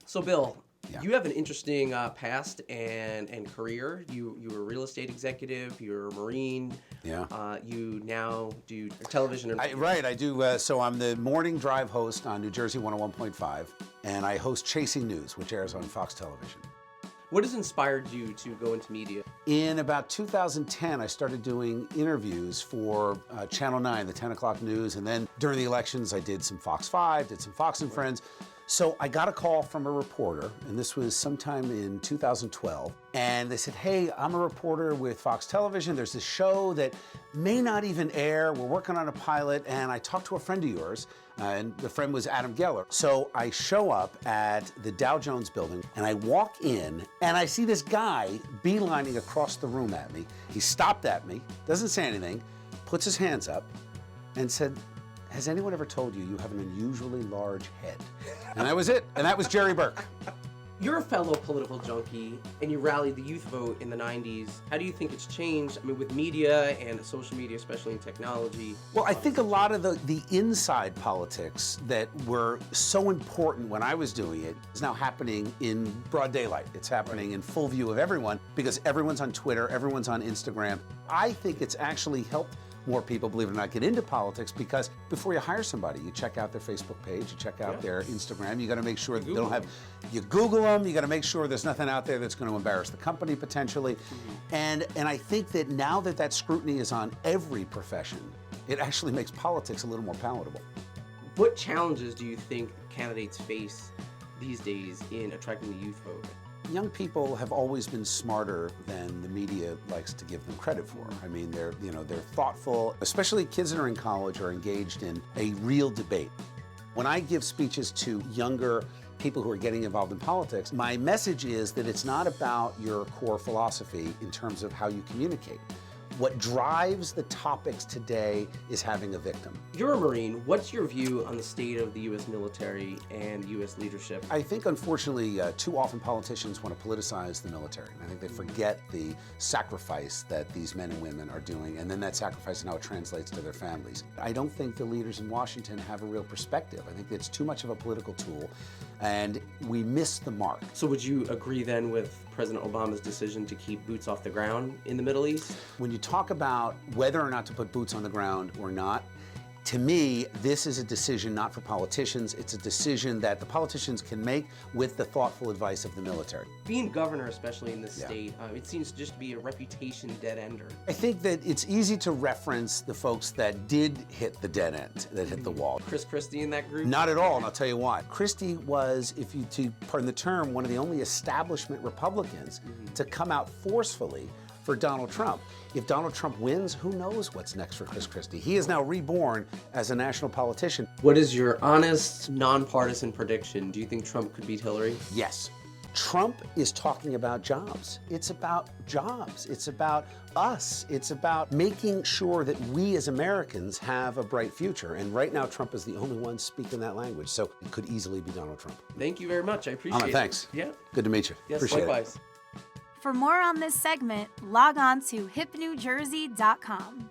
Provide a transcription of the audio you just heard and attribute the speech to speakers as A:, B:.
A: So, Bill,
B: Yeah.
A: you have an interesting past and career. You were a real estate executive. You're a Marine.
B: Yeah.
A: You now do television. And
B: I do. So I'm the morning drive host on New Jersey 101.5, and I host Chasing News, which airs on Fox Television.
A: What has inspired you to go into media?
B: In about 2010, I started doing interviews for Channel 9, the 10 o'clock news, and then during the elections, I did some Fox 5, did some Fox and Friends. So I got a call from a reporter, and this was sometime in 2012, and they said, hey, I'm a reporter with Fox Television. There's this show that may not even air. We're working on a pilot, and I talked to a friend of yours, and the friend was Adam Geller. So I show up at the Dow Jones building, and I walk in, and I see this guy beelining across the room at me. He stopped at me, doesn't say anything, puts his hands up, and said, has anyone ever told you you have an unusually large head? And that was it. And that was Jerry Burke.
A: You're a fellow political junkie, and you rallied the youth vote in the 90s. How do you think it's changed? I mean, with media and social media, especially in technology.
B: Well, I think a lot of the inside politics that were so important when I was doing it is now happening in broad daylight. It's happening in full view of everyone because everyone's on Twitter, everyone's on Instagram. I think it's actually helped more people, believe it or not, get into politics because before you hire somebody, you check out their Facebook page, you check out their Instagram, you got to make sure that they don't have, you Google them, you got to make sure there's nothing out there that's going to embarrass the company potentially. And I think that now that that scrutiny is on every profession, it actually makes politics a little more palatable.
A: What challenges do you think candidates face these days in attracting the youth vote?
B: Young people have always been smarter than the media likes to give them credit for. I mean, they're thoughtful, especially kids that are in college are engaged in a real debate. When I give speeches to younger people who are getting involved in politics, my message is that it's not about your core philosophy in terms of how you communicate. What drives the topics today is having a victim.
A: You're a Marine. What's your view on the state of the U.S. military and U.S. leadership?
B: I think, unfortunately, too often politicians want to politicize the military. I think they forget the sacrifice that these men and women are doing, and then that sacrifice and how it translates to their families. I don't think the leaders in Washington have a real perspective. I think it's too much of a political tool, and we miss the mark.
A: So would you agree then with President Obama's decision to keep boots off the ground in the Middle East?
B: When you talk about whether or not to put boots on the ground or not, to me, this is a decision not for politicians. It's a decision that the politicians can make with the thoughtful advice of the military.
A: Being governor, especially in this state, it seems to just be a reputation dead-ender.
B: I think that it's easy to reference the folks that did hit the dead end, that hit the wall.
A: Chris Christie in that group?
B: Not at all, and I'll tell you why. Christie was, if you to pardon the term, one of the only establishment Republicans to come out forcefully for Donald Trump. If Donald Trump wins, who knows what's next for Chris Christie? He is now reborn as a national politician.
A: What is your honest, nonpartisan prediction? Do you think Trump could beat Hillary?
B: Yes. Trump is talking about jobs. It's about jobs. It's about us. It's about making sure that we as Americans have a bright future. And right now, Trump is the only one speaking that language. So it could easily be Donald Trump.
A: Thank you very much. I appreciate it.
B: Thanks.
A: Yeah.
B: Good to meet you.
A: Yes,
B: Appreciate
A: likewise.
B: it.
C: For more on this segment, log on to hipnewjersey.com.